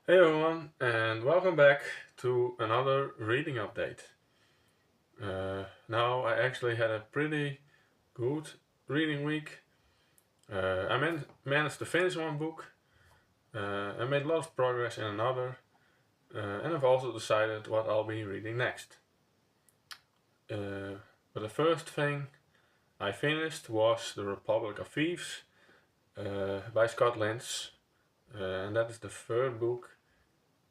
Hey everyone, and welcome back to another reading update. Now, I actually had a pretty good reading week. I managed to finish one book, I made a lot of progress in another, and I've also decided what I'll be reading next. But the first thing I finished was The Republic of Thieves by Scott Lynch, and that is the third book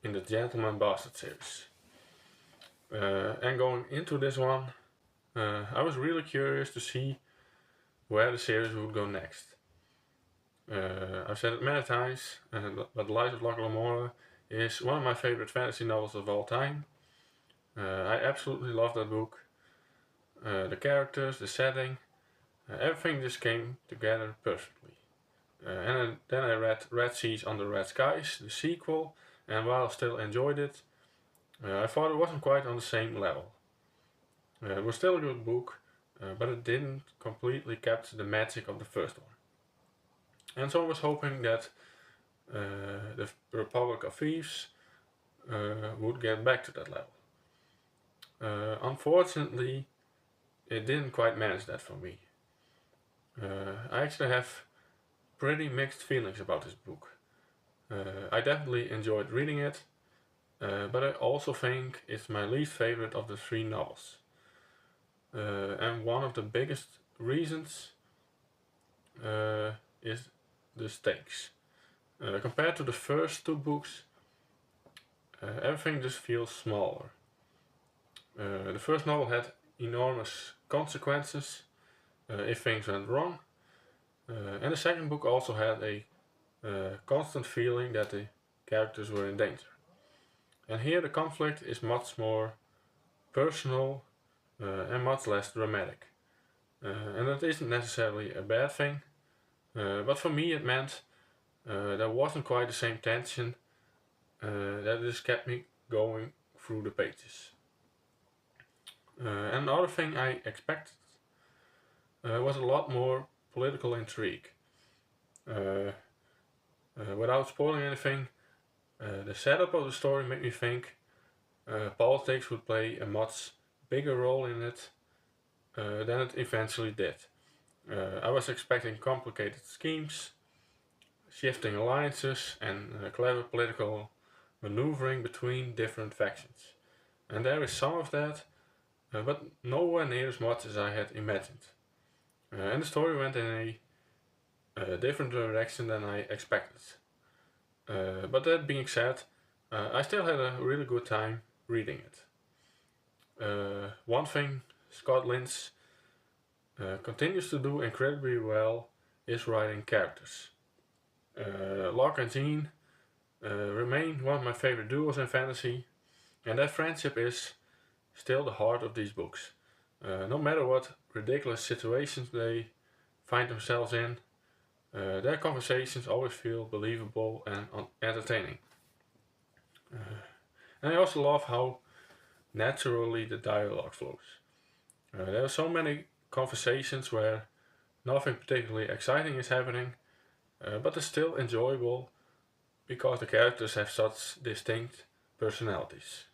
in the Gentleman Bastard series. And going into this one, I was really curious to see where the series would go next. I've said it many times, but The Lies of Locke Lamora is one of my favorite fantasy novels of all time. I absolutely love that book. The characters, the setting, everything just came together perfectly. And then I read Red Seas Under Red Skies, the sequel, and while I still enjoyed it, I thought it wasn't quite on the same level. It was still a good book, but it didn't completely capture the magic of the first one. And so I was hoping that the Republic of Thieves would get back to that level. Unfortunately, it didn't quite manage that for me. I actually have pretty mixed feelings about this book. I definitely enjoyed reading it, but I also think it's my least favorite of the three novels. And one of the biggest reasons is the stakes. Compared to the first two books, everything just feels smaller. The first novel had enormous consequences if things went wrong, and the second book also had a constant feeling that the characters were in danger. And here the conflict is much more personal and much less dramatic. And that isn't necessarily a bad thing, but for me it meant there wasn't quite the same tension that just kept me going through the pages. And another thing I expected was a lot more political intrigue. Uh, without spoiling anything, the setup of the story made me think politics would play a much bigger role in it than it eventually did. I was expecting complicated schemes, shifting alliances, and clever political maneuvering between different factions. And there is some of that, but nowhere near as much as I had imagined. And the story went in a different direction than I expected. But that being said, I still had a really good time reading it. One thing Scott Lynch continues to do incredibly well is writing characters. Locke and Jean remain one of my favorite duos in fantasy, and their friendship is still the heart of these books. No matter what ridiculous situations they find themselves in, their conversations always feel believable and entertaining. And I also love how naturally the dialogue flows. There are so many conversations where nothing particularly exciting is happening, but it's still enjoyable because the characters have such distinct personalities.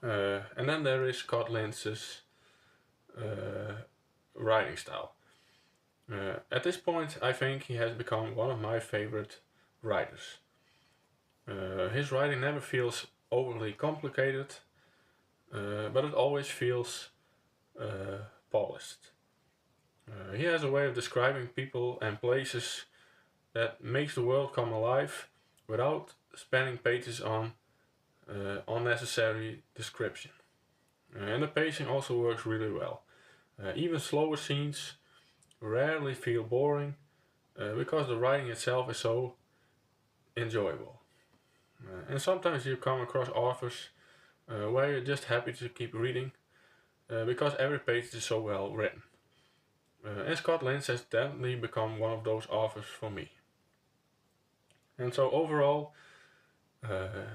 And then there is Scott Lynch's uh, writing style. At this point, I think he has become one of my favorite writers. His writing never feels overly complicated, but it always feels polished. He has a way of describing people and places that makes the world come alive without spending pages on unnecessary description. And the pacing also works really well. Even slower scenes rarely feel boring because the writing itself is so enjoyable. And sometimes you come across authors where you're just happy to keep reading because every page is so well written. And Scott Lynch has definitely become one of those authors for me. And so overall,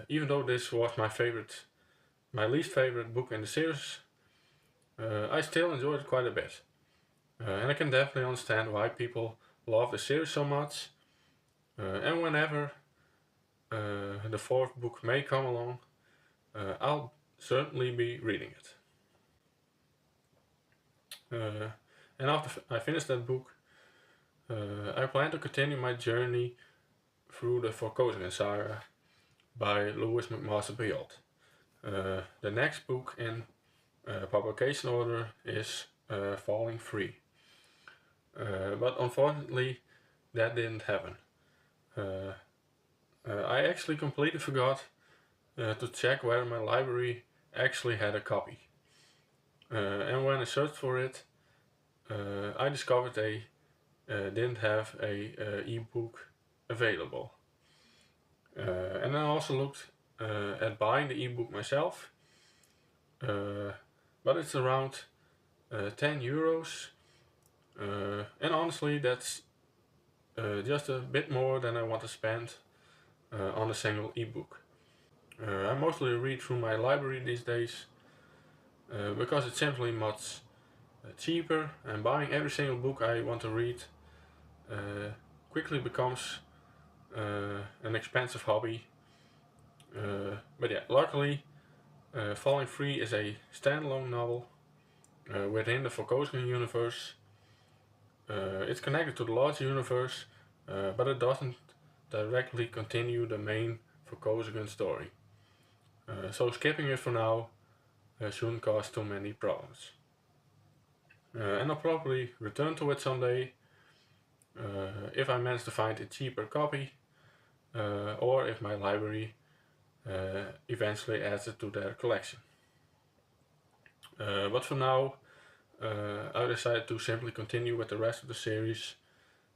even though this was my least favorite book in the series, I still enjoyed it quite a bit. And I can definitely understand why people love the series so much. And whenever the fourth book may come along, I'll certainly be reading it. And after I finish that book, I plan to continue my journey through the Forkozen saga by Lewis McMaster Beyond. The next book in publication order is Falling Free. But unfortunately, that didn't happen. I actually completely forgot to check whether my library actually had a copy. And when I searched for it, I discovered they didn't have a ebook available. And I also looked at buying the ebook myself, but it's around 10 euros, and honestly that's just a bit more than I want to spend on a single ebook. I mostly read through my library these days because it's simply much cheaper, and buying every single book I want to read quickly becomes an expensive hobby. But yeah, luckily Falling Free is a standalone novel within the Forkozen universe. It's connected to the larger universe, but it doesn't directly continue the main Forkozen story. So skipping it for now shouldn't cause too many problems. And I'll probably return to it someday if I manage to find a cheaper copy, or if my library eventually adds it to their collection. But for now, I decided to simply continue with the rest of the series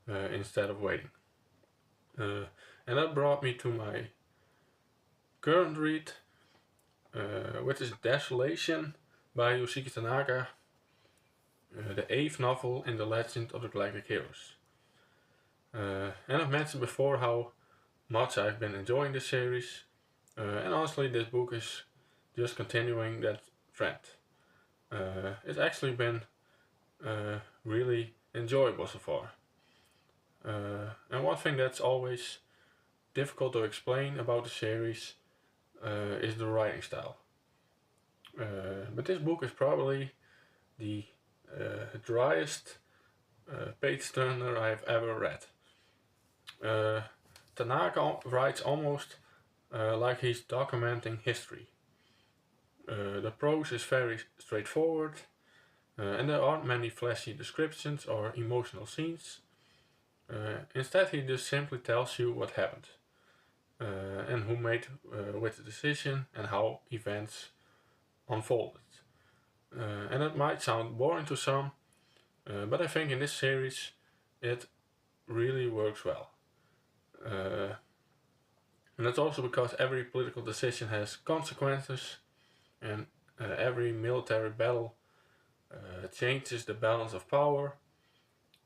instead of waiting. And that brought me to my current read, which is Desolation by Yoshiki Tanaka, the 8th novel in the Legend of the Galactic Heroes. And I've mentioned before how much I've been enjoying this series, and honestly this book is just continuing that trend. It's actually been really enjoyable so far. And one thing that's always difficult to explain about the series is the writing style. But this book is probably the driest page turner I've ever read. Tanaka writes almost like he's documenting history. The prose is very straightforward, and there aren't many flashy descriptions or emotional scenes. Instead, he just simply tells you what happened, and who made with the decision, and how events unfolded. And that might sound boring to some, but I think in this series it really works well. And that's also because every political decision has consequences, and every military battle changes the balance of power,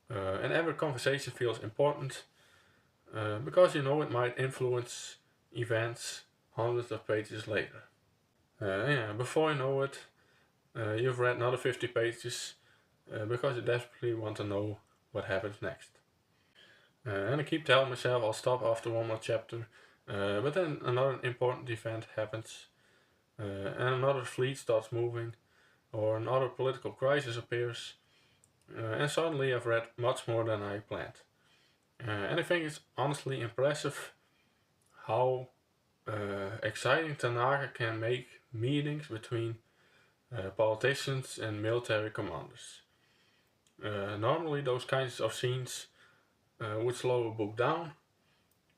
and every conversation feels important because you know it might influence events hundreds of pages later. Yeah, before you know it, you've read another 50 pages because you desperately want to know what happens next. And I keep telling myself I'll stop after one more chapter, but then another important event happens, and another fleet starts moving, or another political crisis appears, and suddenly I've read much more than I planned. And I think it's honestly impressive how exciting Tanaka can make meetings between politicians and military commanders. Normally those kinds of scenes would slow a book down,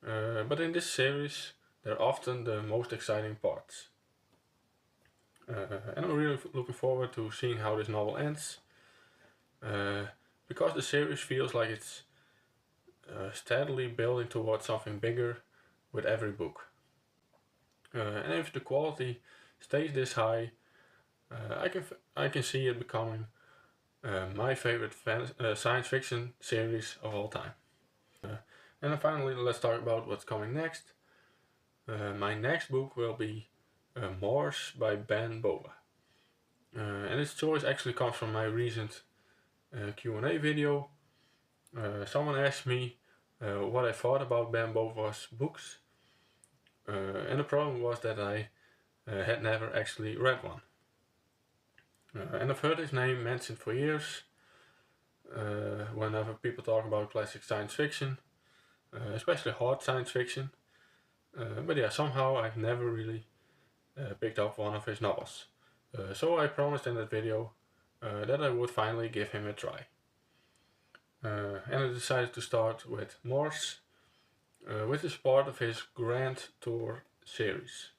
but in this series they're often the most exciting parts. And I'm really looking forward to seeing how this novel ends, because the series feels like it's steadily building towards something bigger with every book. And if the quality stays this high, I can see it becoming my favorite science fiction series of all time. And then finally, let's talk about what's coming next. My next book will be Mars by Ben Bova. And this choice actually comes from my recent Q&A video. Someone asked me what I thought about Ben Bova's books, And the problem was that I had never actually read one. And I've heard his name mentioned for years whenever people talk about classic science fiction, especially hard science fiction. But yeah, somehow I've never really picked up one of his novels. So I promised in that video that I would finally give him a try. And I decided to start with Morse, which is part of his Grand Tour series.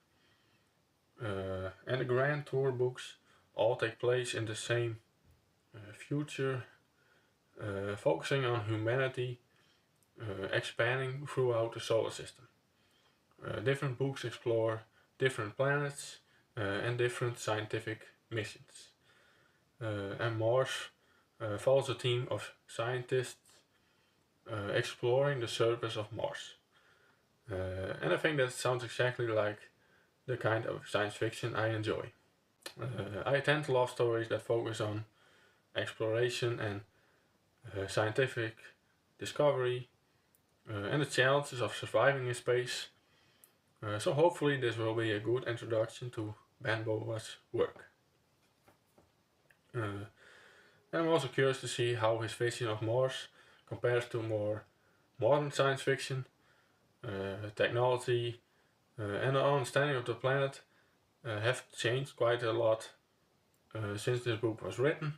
And the Grand Tour books all take place in the same future, focusing on humanity expanding throughout the solar system. Different books explore different planets and different scientific missions. And Mars follows a team of scientists exploring the surface of Mars. And I think that sounds exactly like the kind of science fiction I enjoy. I tend to love stories that focus on exploration and scientific discovery and the challenges of surviving in space. So hopefully this will be a good introduction to Ben Bova's work. And I'm also curious to see how his vision of Mars compares to more modern science fiction. Technology and our understanding of the planet have changed quite a lot since this book was written.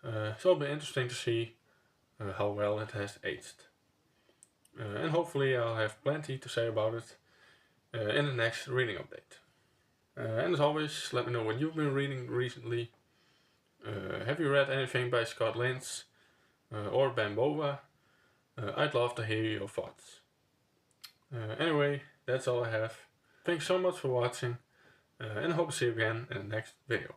So it'll be interesting to see how well it has aged. And hopefully I'll have plenty to say about it in the next reading update. And as always, let me know what you've been reading recently. Have you read anything by Scott Lynch or Ben Bova? I'd love to hear your thoughts. Anyway, that's all I have. Thanks so much for watching and I hope to see you again in the next video.